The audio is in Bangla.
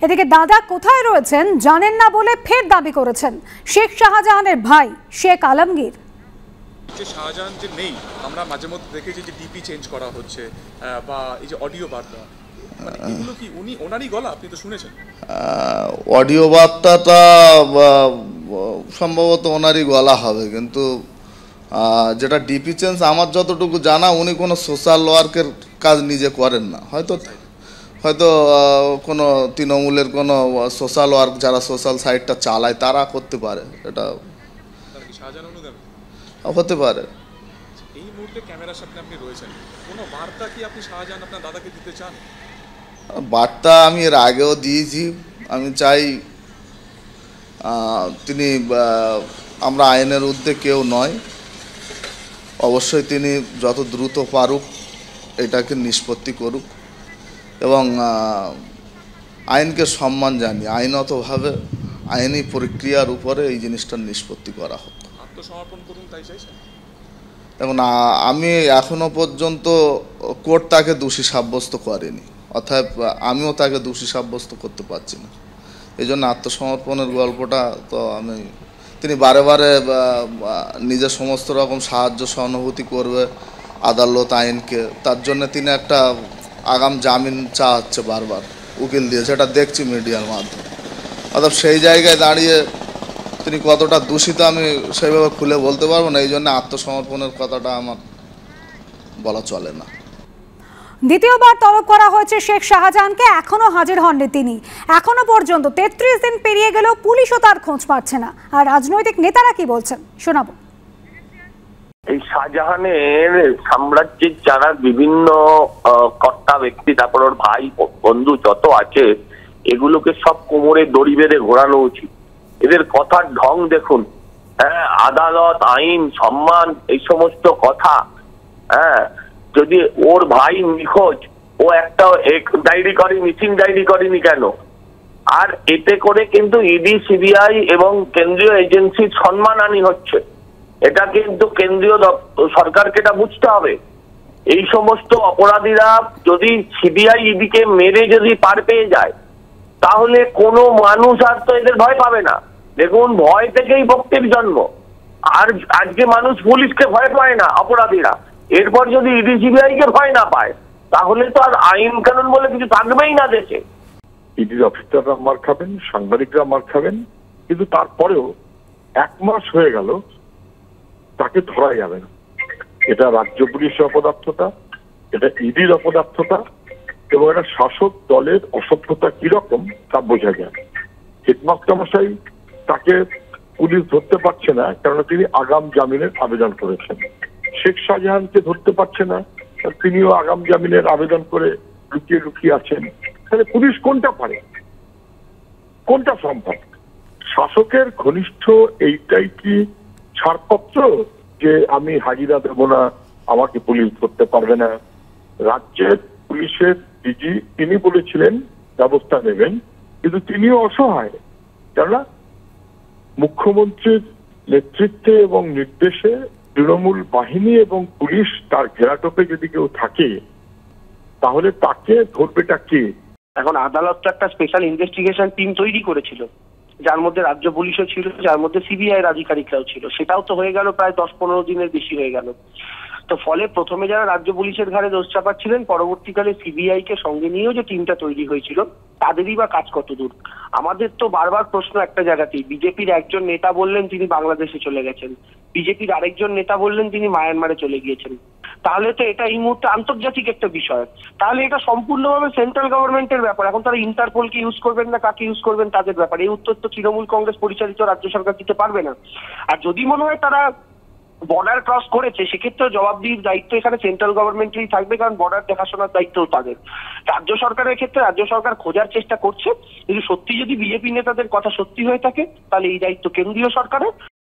এদিকে দাদা কোথায় রয়েছেন জানেন না বলে ফের দাবি করেছেন শেখ শাহজাহানের ভাই শেখ আলমগীর। শাহজাহান যে নেই, আমরা মাঝে মধ্যে দেখেছি যে ডিপি চেঞ্জ করা হচ্ছে বা এই যে অডিও বার্তা, মানে এগুলো কি উনি ওনারই গলা? আপনি তো শুনেছেন অডিও বার্তাটা সম্ভবত ওনারই গলা হবে, কিন্তু যেটা ডিপি চেঞ্জ আমার যতটুকু জানা উনি কোনো সোশ্যাল ওয়ার্কের কাজ নিজে করেন না। হয়তো কোনো তৃণমূলের কোনো সোশ্যাল ওয়ার্ক যারা সোশ্যাল সাইটটা চালায় তারা করতে পারে, এটা হতে পারে। এই মুহূর্তে ক্যামেরার সামনে আপনি রয়েছেন, কোনো বার্তা কি আপনি শাহজাহান আপনার দাদাকে দিতে চান? বার্তা আমি এর আগেও দিয়েছি। আমি চাই তিনি, আমরা আইনের ঊর্ধ্বে কেউ নয়, অবশ্যই তিনি যত দ্রুত পারুক এটাকে নিষ্পত্তি করুক এবং আইনকে সম্মান জানিয়ে আইনতভাবে আইনি প্রক্রিয়ার উপরে এই জিনিসটার নিষ্পত্তি করা হোক। আত্মসমর্পণ করুন তাই চাইছেন? দেখুন, আমি এখনো পর্যন্ত কোর্ট তাকে দোষী সাব্যস্ত করেনি, অর্থাৎ আমিও তাকে দোষী সাব্যস্ত করতে পারছি না। এই জন্য আত্মসমর্পণের গল্পটা তো তিনি বারে বারে নিজের সমস্ত রকম সাহায্য সহানুভূতি করবে আদালত আইনকে, তার জন্য তিনি একটা আগাম জামিন চাচ্ছে বারবার উকিল দিয়ে, সেটা দেখছি মিডিয়ার মাধ্যমে। অর্থাৎ সেই জায়গায় দাঁড়িয়ে তিনি কতটা দূষিত আমি সেইভাবে খুলে বলতে পারবো না, এই জন্য আত্মসমর্পণের কথাটা আমার বলা চলে না। দ্বিতীয়বার তলব করা হয়েছে শেখ শাহজাহানকে, এখনো হাজির হননি তিনি। এখনো পর্যন্ত 33 দিন পেরিয়ে গেলেও পুলিশও তার খোঁজ পাচ্ছে না। আর রাজনৈতিক নেতারা কি বলছেন শোনাবো। এই শাহজাহানের সাম্রাজ্যের যারা বিভিন্ন কর্তা ব্যক্তি, তারপর ওর ভাই বন্ধু যত আছে, এগুলোকে সব কোমরে দড়ি বেঁধে ঘোরানো উচিত। এদের কথার ঢং দেখুন, হ্যাঁ, আদালত আইন সম্মান এই সমস্ত কথা। হ্যাঁ, যদি ওর ভাই নিখোঁজ, ও একটা ডায়েরি করে, মিসিং ডায়েরি করেনি কেন? আর এতে করে কিন্তু ইডি সিবিআই এবং কেন্দ্রীয় এজেন্সির সম্মানহানি হচ্ছে। এটা কিন্তু কেন্দ্রীয় সরকারকে এটা বুঝতে হবে। এই সমস্ত অপরাধীরা যদি সিবিআই ইডিকে মেরে যদি পার পেয়ে যায়, তাহলে কোনো মানুষ আর তো এদের ভয় পাবে না। দেখুন, ভয় থেকেই ভক্তির জন্ম। আর আজকে মানুষ পুলিশকে ভয় পায় না, অপরাধীরা। এরপর যদি ইডি সিবিআই কে ভয় না পায়, তাহলে তো আর আইন কানুন বলে কিছু থাকবেই না দেশে। ইডির অফিসাররা মার খাবেন, সাংবাদিকরা মার খাবেন, কিন্তু তারপরেও 1 মাস হয়ে গেল তাকে ধরা যাবে না। এটা রাজ্য পুলিশের অপদার্থতা, এটা ইডির অপদার্থতা এবং এটা শাসক দলের অসভ্যতা কিরকম তা বোঝা যায়। হেডমাস্টার মশাই তাকে পুলিশ ধরতে পারছে না, কারণ তিনি আগাম জামিনের আবেদন করেছেন। শেখ শাহজাহানকে ধরতে পারছে না, তিনিও আগাম জামিনের আবেদন করে লুকিয়ে লুকিয়ে আছেন। তাহলে পুলিশ কোনটা পারে, কোনটা সম্ভব? শাসকের ঘনিষ্ঠ এইটাই কি ছাড়পত্র যে আমি হাজিরা দেব না, আমাকে পুলিশ ধরতে পারবে না? রাজ্যের পুলিশের ডিজি তিনি বলেছিলেন ব্যবস্থা নেবেন, কিন্তু তিনিও অসহায়। কেননা মুখ্যমন্ত্রীর নেতৃত্বে এবং নির্দেশে তৃণমূল বাহিনী এবং পুলিশ তার ঘেরাটোপে যদি কেউ থাকে, তাহলে তাকে ধরবেটা কে? এখন আদালত তো একটা স্পেশাল ইনভেস্টিগেশন টিম তৈরি করেছিল, যার মধ্যে রাজ্য পুলিশও ছিল, যার মধ্যে সিবিআই এর আধিকারিকরাও ছিল। সেটাও তো হয়ে গেল প্রায় 10-15 দিনের বেশি হয়ে গেল। তো ফলে প্রথমে যারা রাজ্য পুলিশের ঘাড়ে দোষ চাপাচ্ছিলেন, পরবর্তীকালে সিবিআই কে সঙ্গে নিয়েও যে টিমটা তৈরি হয়েছিল, তাদেরই বা কাজ কত দূর? আমাদের তো বারবার প্রশ্ন একটা জায়গাতেই, বিজেপির একজন নেতা বললেন তিনি বাংলাদেশে চলে গেছেন, বিজেপির আরেকজন নেতা বললেন তিনি মায়ানমারে চলে গিয়েছেন। তাহলে তো এটা এই মুহূর্তে আন্তর্জাতিক একটা বিষয়। তাহলে এটা সম্পূর্ণভাবে সেন্ট্রাল গভর্নমেন্টের ব্যাপার। এখন তারা ইন্টারপোলকে ইউজ করবেন না কাকে ইউজ করবেন তাদের ব্যাপার। এই উত্তর তো তৃণমূল কংগ্রেস পরিচালিত রাজ্য সরকার দিতে পারবে না। আর যদি মনে হয় তারা বর্ডার ক্রস করেছে, সেক্ষেত্রে জবাবদিহির দায়িত্ব এখানে সেন্ট্রাল গভর্নমেন্টেরই থাকবে, কারণ বর্ডার দেখাশোনার দায়িত্ব তাদের। রাজ্য সরকারের ক্ষেত্রে রাজ্য সরকার খোঁজার চেষ্টা করছে, কিন্তু সত্যি যদি বিজেপি নেতাদের কথা সত্যি হয়ে থাকে, তাহলে এই দায়িত্ব কেন্দ্রীয় সরকারের।